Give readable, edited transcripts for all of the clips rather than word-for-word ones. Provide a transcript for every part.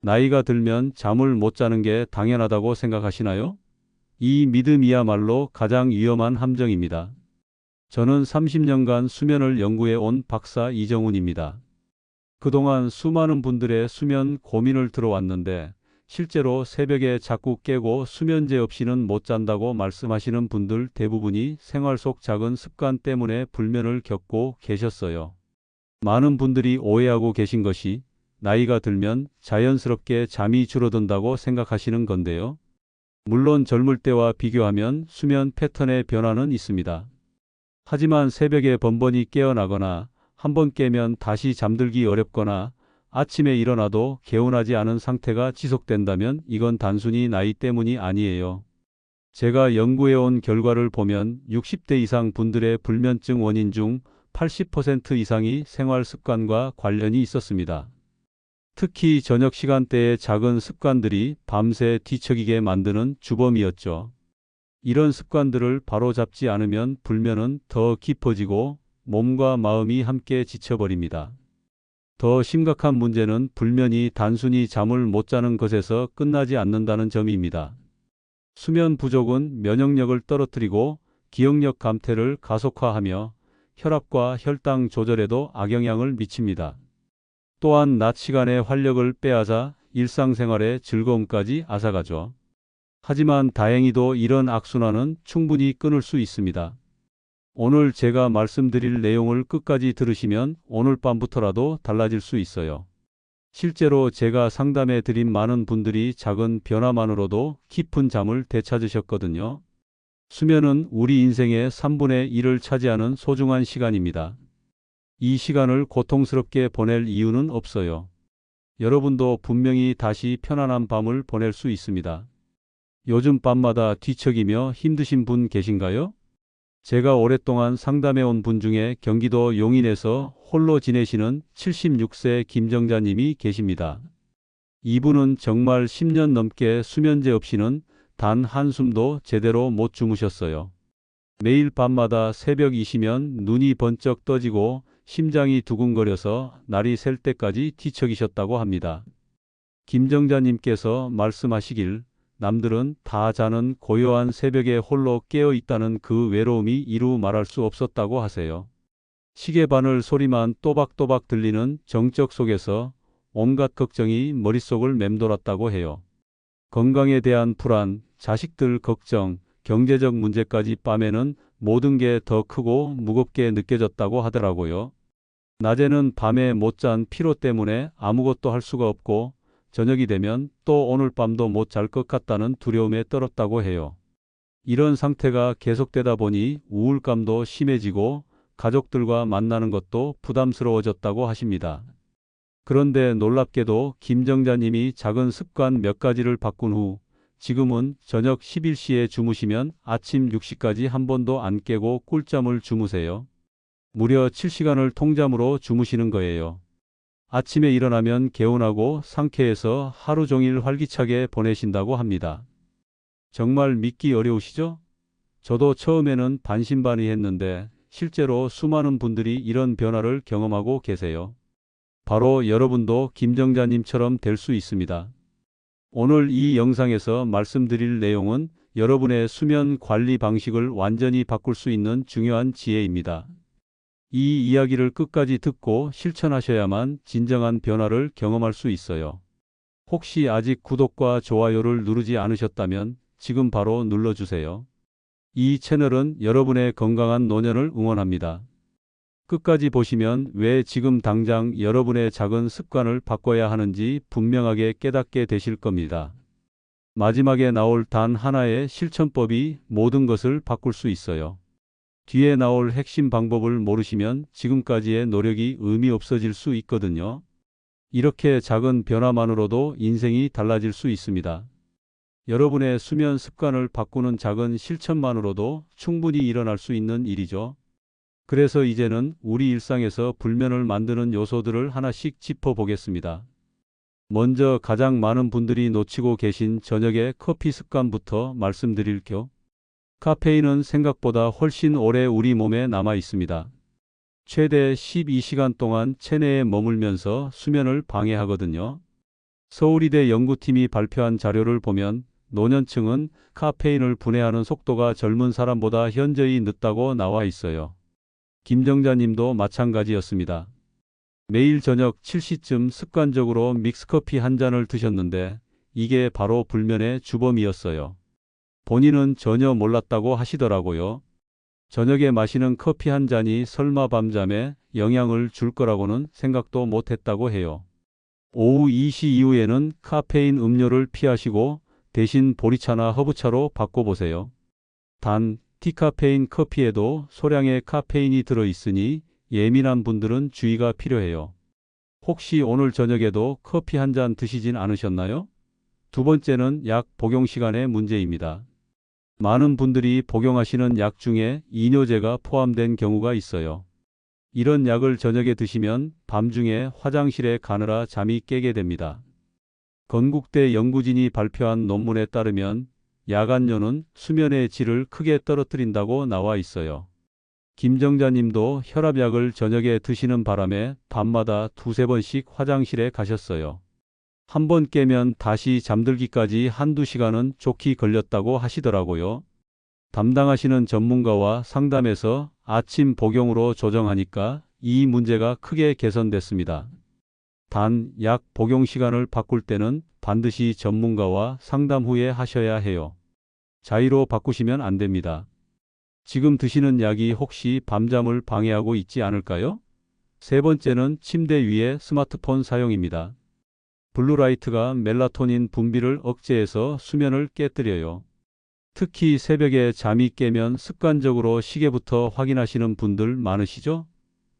나이가 들면 잠을 못 자는 게 당연하다고 생각하시나요? 이 믿음이야말로 가장 위험한 함정입니다. 저는 30년간 수면을 연구해 온 박사 이정훈입니다. 그동안 수많은 분들의 수면 고민을 들어왔는데 실제로 새벽에 자꾸 깨고 수면제 없이는 못 잔다고 말씀하시는 분들 대부분이 생활 속 작은 습관 때문에 불면을 겪고 계셨어요. 많은 분들이 오해하고 계신 것이 나이가 들면 자연스럽게 잠이 줄어든다고 생각하시는 건데요. 물론 젊을 때와 비교하면 수면 패턴의 변화는 있습니다. 하지만 새벽에 번번이 깨어나거나 한번 깨면 다시 잠들기 어렵거나 아침에 일어나도 개운하지 않은 상태가 지속된다면 이건 단순히 나이 때문이 아니에요. 제가 연구해온 결과를 보면 60대 이상 분들의 불면증 원인 중 80% 이상이 생활 습관과 관련이 있었습니다. 특히 저녁 시간대의 작은 습관들이 밤새 뒤척이게 만드는 주범이었죠. 이런 습관들을 바로잡지 않으면 불면은 더 깊어지고 몸과 마음이 함께 지쳐버립니다. 더 심각한 문제는 불면이 단순히 잠을 못 자는 것에서 끝나지 않는다는 점입니다. 수면 부족은 면역력을 떨어뜨리고 기억력 감퇴를 가속화하며 혈압과 혈당 조절에도 악영향을 미칩니다. 또한 낮 시간에 활력을 빼앗아 일상생활의 즐거움까지 앗아가죠. 하지만 다행히도 이런 악순환은 충분히 끊을 수 있습니다. 오늘 제가 말씀드릴 내용을 끝까지 들으시면 오늘 밤부터라도 달라질 수 있어요. 실제로 제가 상담해 드린 많은 분들이 작은 변화만으로도 깊은 잠을 되찾으셨거든요. 수면은 우리 인생의 3분의 1을 차지하는 소중한 시간입니다. 이 시간을 고통스럽게 보낼 이유는 없어요. 여러분도 분명히 다시 편안한 밤을 보낼 수 있습니다. 요즘 밤마다 뒤척이며 힘드신 분 계신가요? 제가 오랫동안 상담해온 분 중에 경기도 용인에서 홀로 지내시는 76세 김정자님이 계십니다. 이분은 정말 10년 넘게 수면제 없이는 단 한숨도 제대로 못 주무셨어요. 매일 밤마다 새벽이시면 눈이 번쩍 떠지고 심장이 두근거려서 날이 샐 때까지 뒤척이셨다고 합니다. 김정자님께서 말씀하시길 남들은 다 자는 고요한 새벽에 홀로 깨어 있다는 그 외로움이 이루 말할 수 없었다고 하세요. 시계 바늘 소리만 또박또박 들리는 정적 속에서 온갖 걱정이 머릿속을 맴돌았다고 해요. 건강에 대한 불안, 자식들 걱정, 경제적 문제까지 밤에는 모든 게 더 크고 무겁게 느껴졌다고 하더라고요. 낮에는 밤에 못 잔 피로 때문에 아무것도 할 수가 없고 저녁이 되면 또 오늘 밤도 못 잘 것 같다는 두려움에 떨었다고 해요. 이런 상태가 계속되다 보니 우울감도 심해지고 가족들과 만나는 것도 부담스러워졌다고 하십니다. 그런데 놀랍게도 김정자님이 작은 습관 몇 가지를 바꾼 후 지금은 저녁 11시에 주무시면 아침 6시까지 한 번도 안 깨고 꿀잠을 주무세요. 무려 7시간을 통잠으로 주무시는 거예요. 아침에 일어나면 개운하고 상쾌해서 하루 종일 활기차게 보내신다고 합니다. 정말 믿기 어려우시죠? 저도 처음에는 반신반의했는데 실제로 수많은 분들이 이런 변화를 경험하고 계세요. 바로 여러분도 김정자님처럼 될 수 있습니다. 오늘 이 영상에서 말씀드릴 내용은 여러분의 수면 관리 방식을 완전히 바꿀 수 있는 중요한 지혜입니다. 이 이야기를 끝까지 듣고 실천하셔야만 진정한 변화를 경험할 수 있어요. 혹시 아직 구독과 좋아요를 누르지 않으셨다면 지금 바로 눌러주세요. 이 채널은 여러분의 건강한 노년을 응원합니다. 끝까지 보시면 왜 지금 당장 여러분의 작은 습관을 바꿔야 하는지 분명하게 깨닫게 되실 겁니다. 마지막에 나올 단 하나의 실천법이 모든 것을 바꿀 수 있어요. 뒤에 나올 핵심 방법을 모르시면 지금까지의 노력이 의미 없어질 수 있거든요. 이렇게 작은 변화만으로도 인생이 달라질 수 있습니다. 여러분의 수면 습관을 바꾸는 작은 실천만으로도 충분히 일어날 수 있는 일이죠. 그래서 이제는 우리 일상에서 불면을 만드는 요소들을 하나씩 짚어보겠습니다. 먼저 가장 많은 분들이 놓치고 계신 저녁의 커피 습관부터 말씀드릴게요. 카페인은 생각보다 훨씬 오래 우리 몸에 남아 있습니다. 최대 12시간 동안 체내에 머물면서 수면을 방해하거든요. 서울이대 연구팀이 발표한 자료를 보면 노년층은 카페인을 분해하는 속도가 젊은 사람보다 현저히 늦다고 나와 있어요. 김정자님도 마찬가지였습니다. 매일 저녁 7시쯤 습관적으로 믹스커피 한 잔을 드셨는데 이게 바로 불면의 주범이었어요. 본인은 전혀 몰랐다고 하시더라고요. 저녁에 마시는 커피 한 잔이 설마 밤잠에 영향을 줄 거라고는 생각도 못했다고 해요. 오후 2시 이후에는 카페인 음료를 피하시고 대신 보리차나 허브차로 바꿔보세요. 단, 디카페인 커피에도 소량의 카페인이 들어있으니 예민한 분들은 주의가 필요해요. 혹시 오늘 저녁에도 커피 한 잔 드시진 않으셨나요? 두 번째는 약 복용 시간의 문제입니다. 많은 분들이 복용하시는 약 중에 이뇨제가 포함된 경우가 있어요. 이런 약을 저녁에 드시면 밤중에 화장실에 가느라 잠이 깨게 됩니다. 건국대 연구진이 발표한 논문에 따르면 야간료는 수면의 질을 크게 떨어뜨린다고 나와 있어요. 김정자님도 혈압약을 저녁에 드시는 바람에 밤마다 두세 번씩 화장실에 가셨어요. 한 번 깨면 다시 잠들기까지 한두 시간은 좋게 걸렸다고 하시더라고요. 담당하시는 전문가와 상담해서 아침 복용으로 조정하니까 이 문제가 크게 개선됐습니다. 단, 약 복용 시간을 바꿀 때는 반드시 전문가와 상담 후에 하셔야 해요. 자의로 바꾸시면 안 됩니다. 지금 드시는 약이 혹시 밤잠을 방해하고 있지 않을까요? 세 번째는 침대 위에 스마트폰 사용입니다. 블루라이트가 멜라토닌 분비를 억제해서 수면을 깨뜨려요. 특히 새벽에 잠이 깨면 습관적으로 시계부터 확인하시는 분들 많으시죠?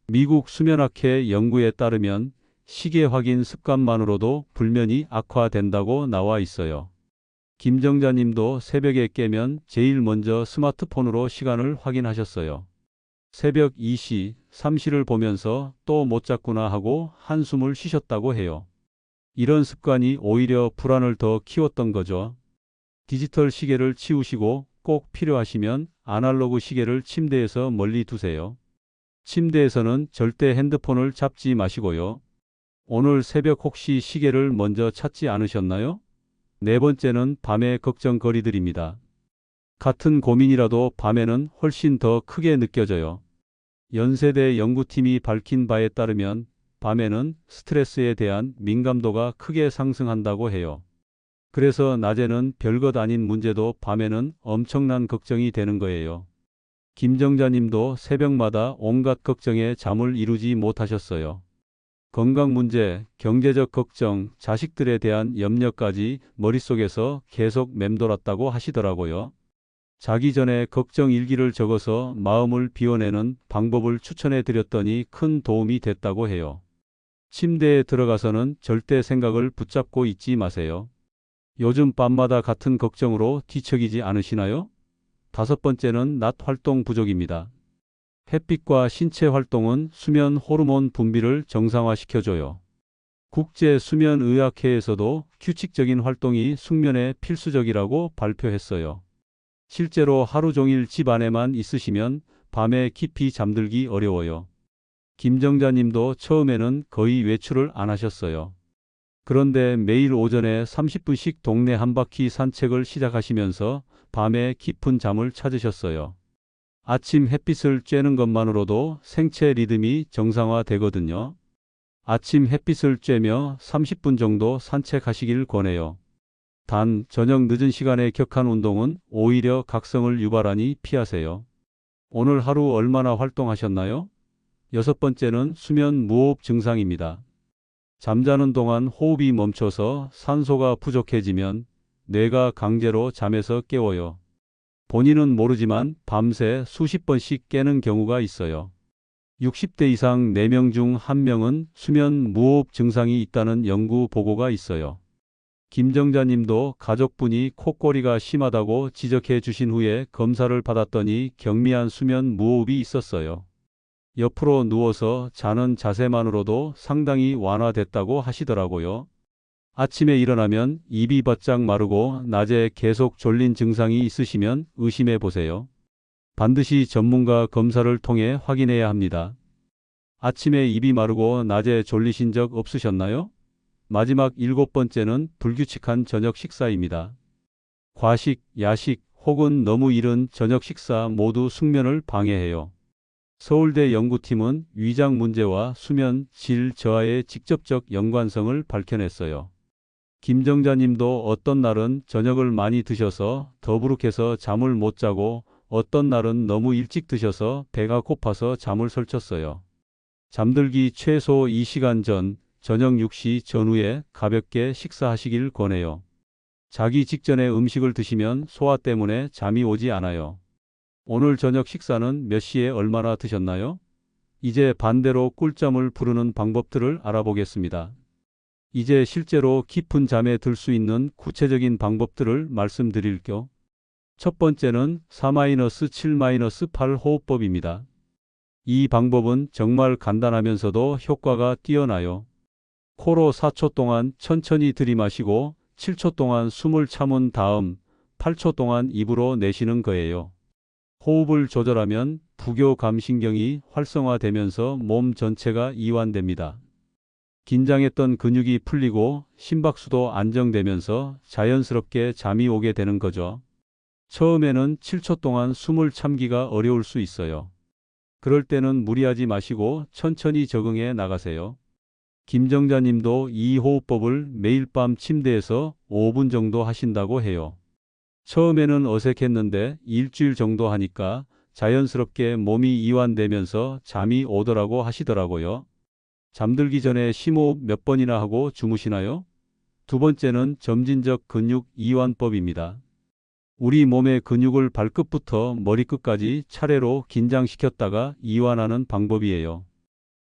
미국 수면학회 연구에 따르면 시계 확인 습관만으로도 불면이 악화된다고 나와 있어요. 김정자님도 새벽에 깨면 제일 먼저 스마트폰으로 시간을 확인하셨어요. 새벽 2시, 3시를 보면서 또 못 잤구나 하고 한숨을 쉬셨다고 해요. 이런 습관이 오히려 불안을 더 키웠던 거죠. 디지털 시계를 치우시고 꼭 필요하시면 아날로그 시계를 침대에서 멀리 두세요. 침대에서는 절대 핸드폰을 잡지 마시고요. 오늘 새벽 혹시 시계를 먼저 찾지 않으셨나요? 네 번째는 밤의 걱정거리들입니다. 같은 고민이라도 밤에는 훨씬 더 크게 느껴져요. 연세대 연구팀이 밝힌 바에 따르면 밤에는 스트레스에 대한 민감도가 크게 상승한다고 해요. 그래서 낮에는 별것 아닌 문제도 밤에는 엄청난 걱정이 되는 거예요. 김정자님도 새벽마다 온갖 걱정에 잠을 이루지 못하셨어요. 건강 문제, 경제적 걱정, 자식들에 대한 염려까지 머릿속에서 계속 맴돌았다고 하시더라고요. 자기 전에 걱정 일기를 적어서 마음을 비워내는 방법을 추천해 드렸더니 큰 도움이 됐다고 해요. 침대에 들어가서는 절대 생각을 붙잡고 있지 마세요. 요즘 밤마다 같은 걱정으로 뒤척이지 않으시나요? 다섯 번째는 낮 활동 부족입니다. 햇빛과 신체 활동은 수면 호르몬 분비를 정상화시켜줘요. 국제수면의학회에서도 규칙적인 활동이 숙면에 필수적이라고 발표했어요. 실제로 하루 종일 집 안에만 있으시면 밤에 깊이 잠들기 어려워요. 김정자님도 처음에는 거의 외출을 안 하셨어요. 그런데 매일 오전에 30분씩 동네 한 바퀴 산책을 시작하시면서 밤에 깊은 잠을 찾으셨어요. 아침 햇빛을 쬐는 것만으로도 생체 리듬이 정상화되거든요. 아침 햇빛을 쬐며 30분 정도 산책하시길 권해요. 단, 저녁 늦은 시간에 격한 운동은 오히려 각성을 유발하니 피하세요. 오늘 하루 얼마나 활동하셨나요? 여섯 번째는 수면 무호흡 증상입니다. 잠자는 동안 호흡이 멈춰서 산소가 부족해지면 뇌가 강제로 잠에서 깨워요. 본인은 모르지만 밤새 수십 번씩 깨는 경우가 있어요. 60대 이상 4명 중 1명은 수면 무호흡 증상이 있다는 연구 보고가 있어요. 김정자님도 가족분이 콧거리가 심하다고 지적해 주신 후에 검사를 받았더니 경미한 수면 무호흡이 있었어요. 옆으로 누워서 자는 자세만으로도 상당히 완화됐다고 하시더라고요. 아침에 일어나면 입이 바짝 마르고 낮에 계속 졸린 증상이 있으시면 의심해 보세요. 반드시 전문가 검사를 통해 확인해야 합니다. 아침에 입이 마르고 낮에 졸리신 적 없으셨나요? 마지막 7번째는 불규칙한 저녁 식사입니다. 과식, 야식 혹은 너무 이른 저녁 식사 모두 숙면을 방해해요. 서울대 연구팀은 위장 문제와 수면 질 저하의 직접적 연관성을 밝혀냈어요. 김정자님도 어떤 날은 저녁을 많이 드셔서 더부룩해서 잠을 못 자고 어떤 날은 너무 일찍 드셔서 배가 고파서 잠을 설쳤어요. 잠들기 최소 2시간 전, 저녁 6시 전후에 가볍게 식사하시길 권해요. 자기 직전에 음식을 드시면 소화 때문에 잠이 오지 않아요. 오늘 저녁 식사는 몇 시에 얼마나 드셨나요? 이제 반대로 꿀잠을 부르는 방법들을 알아보겠습니다. 이제 실제로 깊은 잠에 들 수 있는 구체적인 방법들을 말씀드릴게요. 첫 번째는 4-7-8 호흡법입니다. 이 방법은 정말 간단하면서도 효과가 뛰어나요. 코로 4초 동안 천천히 들이마시고 7초 동안 숨을 참은 다음 8초 동안 입으로 내쉬는 거예요. 호흡을 조절하면 부교감신경이 활성화되면서 몸 전체가 이완됩니다. 긴장했던 근육이 풀리고 심박수도 안정되면서 자연스럽게 잠이 오게 되는 거죠. 처음에는 7초 동안 숨을 참기가 어려울 수 있어요. 그럴 때는 무리하지 마시고 천천히 적응해 나가세요. 김정자님도 이 호흡법을 매일 밤 침대에서 5분 정도 하신다고 해요. 처음에는 어색했는데 일주일 정도 하니까 자연스럽게 몸이 이완되면서 잠이 오더라고 하시더라고요. 잠들기 전에 심호흡 몇 번이나 하고 주무시나요? 두 번째는 점진적 근육 이완법입니다. 우리 몸의 근육을 발끝부터 머리끝까지 차례로 긴장시켰다가 이완하는 방법이에요.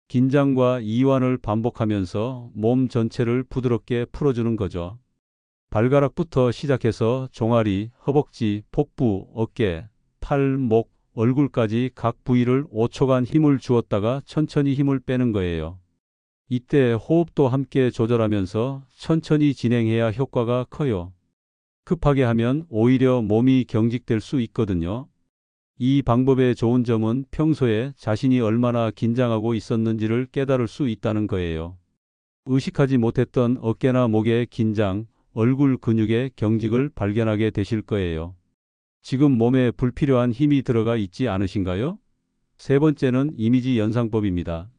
긴장과 이완을 반복하면서 몸 전체를 부드럽게 풀어주는 거죠. 발가락부터 시작해서 종아리, 허벅지, 복부, 어깨, 팔, 목, 얼굴까지 각 부위를 5초간 힘을 주었다가 천천히 힘을 빼는 거예요. 이때 호흡도 함께 조절하면서 천천히 진행해야 효과가 커요. 급하게 하면 오히려 몸이 경직될 수 있거든요. 이 방법의 좋은 점은 평소에 자신이 얼마나 긴장하고 있었는지를 깨달을 수 있다는 거예요. 의식하지 못했던 어깨나 목의 긴장, 얼굴 근육의 경직을 발견하게 되실 거예요. 지금 몸에 불필요한 힘이 들어가 있지 않으신가요? 세 번째는 이미지 연상법입니다.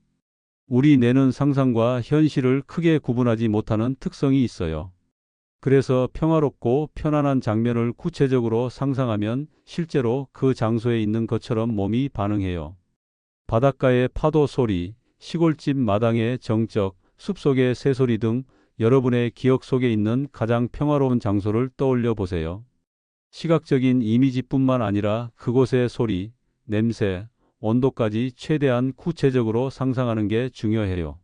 우리 뇌는 상상과 현실을 크게 구분하지 못하는 특성이 있어요. 그래서 평화롭고 편안한 장면을 구체적으로 상상하면 실제로 그 장소에 있는 것처럼 몸이 반응해요. 바닷가의 파도 소리, 시골집 마당의 정적, 숲속의 새소리 등 여러분의 기억 속에 있는 가장 평화로운 장소를 떠올려 보세요. 시각적인 이미지뿐만 아니라 그곳의 소리, 냄새, 온도까지 최대한 구체적으로 상상하는 게 중요해요.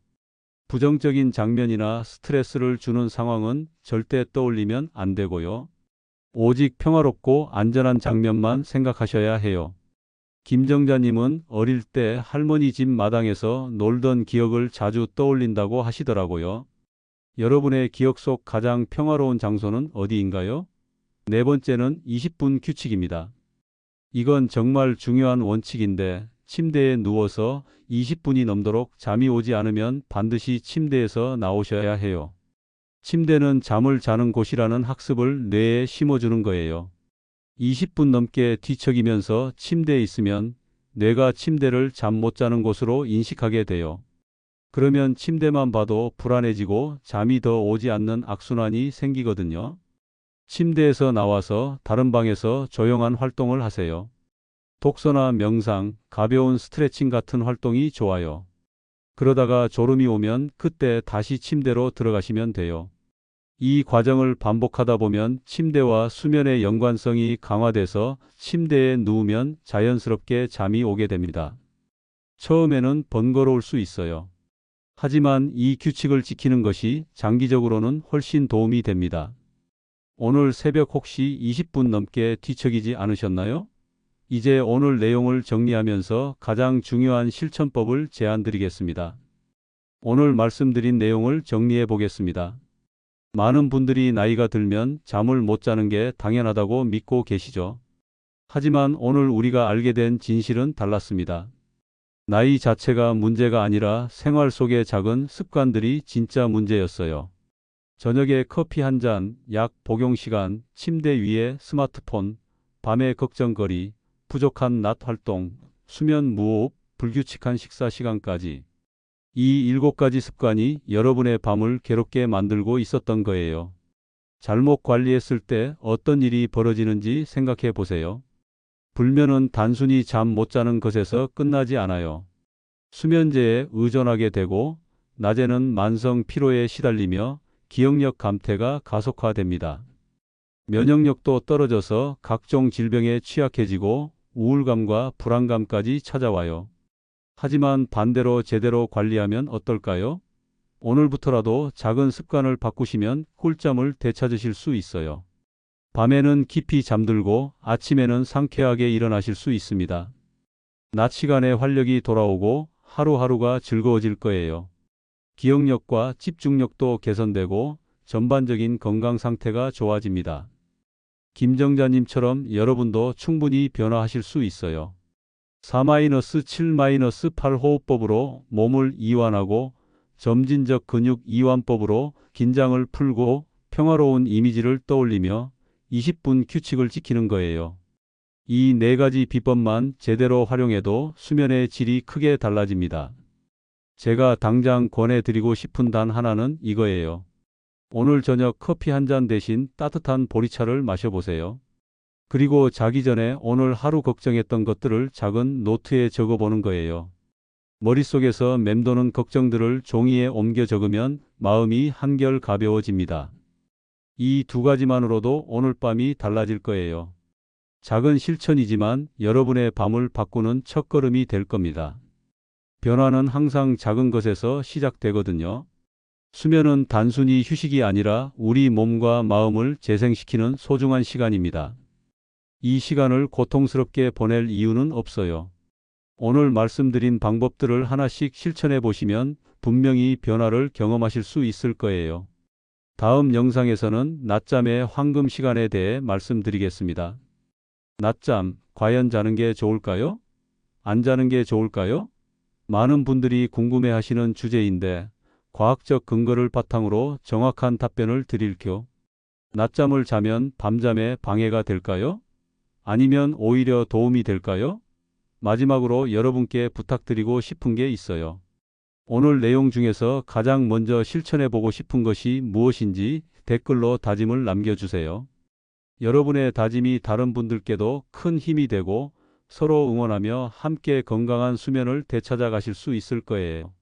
부정적인 장면이나 스트레스를 주는 상황은 절대 떠올리면 안 되고요. 오직 평화롭고 안전한 장면만 생각하셔야 해요. 김정자님은 어릴 때 할머니 집 마당에서 놀던 기억을 자주 떠올린다고 하시더라고요. 여러분의 기억 속 가장 평화로운 장소는 어디인가요? 네 번째는 20분 규칙입니다. 이건 정말 중요한 원칙인데 침대에 누워서 20분이 넘도록 잠이 오지 않으면 반드시 침대에서 나오셔야 해요. 침대는 잠을 자는 곳이라는 학습을 뇌에 심어주는 거예요. 20분 넘게 뒤척이면서 침대에 있으면 뇌가 침대를 잠 못 자는 곳으로 인식하게 돼요. 그러면 침대만 봐도 불안해지고 잠이 더 오지 않는 악순환이 생기거든요. 침대에서 나와서 다른 방에서 조용한 활동을 하세요. 독서나 명상, 가벼운 스트레칭 같은 활동이 좋아요. 그러다가 졸음이 오면 그때 다시 침대로 들어가시면 돼요. 이 과정을 반복하다 보면 침대와 수면의 연관성이 강화돼서 침대에 누우면 자연스럽게 잠이 오게 됩니다. 처음에는 번거로울 수 있어요. 하지만 이 규칙을 지키는 것이 장기적으로는 훨씬 도움이 됩니다. 오늘 새벽 혹시 20분 넘게 뒤척이지 않으셨나요? 이제 오늘 내용을 정리하면서 가장 중요한 실천법을 제안드리겠습니다. 오늘 말씀드린 내용을 정리해 보겠습니다. 많은 분들이 나이가 들면 잠을 못 자는 게 당연하다고 믿고 계시죠. 하지만 오늘 우리가 알게 된 진실은 달랐습니다. 나이 자체가 문제가 아니라 생활 속의 작은 습관들이 진짜 문제였어요. 저녁에 커피 한 잔, 약 복용 시간, 침대 위에 스마트폰, 밤에 걱정거리, 부족한 낮 활동, 수면 무호흡, 불규칙한 식사 시간까지. 이 7가지 습관이 여러분의 밤을 괴롭게 만들고 있었던 거예요. 잘못 관리했을 때 어떤 일이 벌어지는지 생각해 보세요. 불면은 단순히 잠 못 자는 것에서 끝나지 않아요. 수면제에 의존하게 되고, 낮에는 만성 피로에 시달리며 기억력 감퇴가 가속화됩니다. 면역력도 떨어져서 각종 질병에 취약해지고 우울감과 불안감까지 찾아와요. 하지만 반대로 제대로 관리하면 어떨까요? 오늘부터라도 작은 습관을 바꾸시면 꿀잠을 되찾으실 수 있어요. 밤에는 깊이 잠들고 아침에는 상쾌하게 일어나실 수 있습니다. 낮 시간에 활력이 돌아오고 하루하루가 즐거워질 거예요. 기억력과 집중력도 개선되고 전반적인 건강 상태가 좋아집니다. 김정자님처럼 여러분도 충분히 변화하실 수 있어요. 4-7-8 호흡법으로 몸을 이완하고 점진적 근육 이완법으로 긴장을 풀고 평화로운 이미지를 떠올리며 20분 규칙을 지키는 거예요. 이 4가지 비법만 제대로 활용해도 수면의 질이 크게 달라집니다. 제가 당장 권해드리고 싶은 단 하나는 이거예요. 오늘 저녁 커피 한 잔 대신 따뜻한 보리차를 마셔보세요. 그리고 자기 전에 오늘 하루 걱정했던 것들을 작은 노트에 적어보는 거예요. 머릿속에서 맴도는 걱정들을 종이에 옮겨 적으면 마음이 한결 가벼워집니다. 이 2가지만으로도 오늘 밤이 달라질 거예요. 작은 실천이지만 여러분의 밤을 바꾸는 첫걸음이 될 겁니다. 변화는 항상 작은 것에서 시작되거든요. 수면은 단순히 휴식이 아니라 우리 몸과 마음을 재생시키는 소중한 시간입니다. 이 시간을 고통스럽게 보낼 이유는 없어요. 오늘 말씀드린 방법들을 하나씩 실천해 보시면 분명히 변화를 경험하실 수 있을 거예요. 다음 영상에서는 낮잠의 황금 시간에 대해 말씀드리겠습니다. 낮잠, 과연 자는 게 좋을까요? 안 자는 게 좋을까요? 많은 분들이 궁금해하시는 주제인데 과학적 근거를 바탕으로 정확한 답변을 드릴게요. 낮잠을 자면 밤잠에 방해가 될까요? 아니면 오히려 도움이 될까요? 마지막으로 여러분께 부탁드리고 싶은 게 있어요. 오늘 내용 중에서 가장 먼저 실천해 보고 싶은 것이 무엇인지 댓글로 다짐을 남겨주세요. 여러분의 다짐이 다른 분들께도 큰 힘이 되고 서로 응원하며 함께 건강한 수면을 되찾아 가실 수 있을 거예요.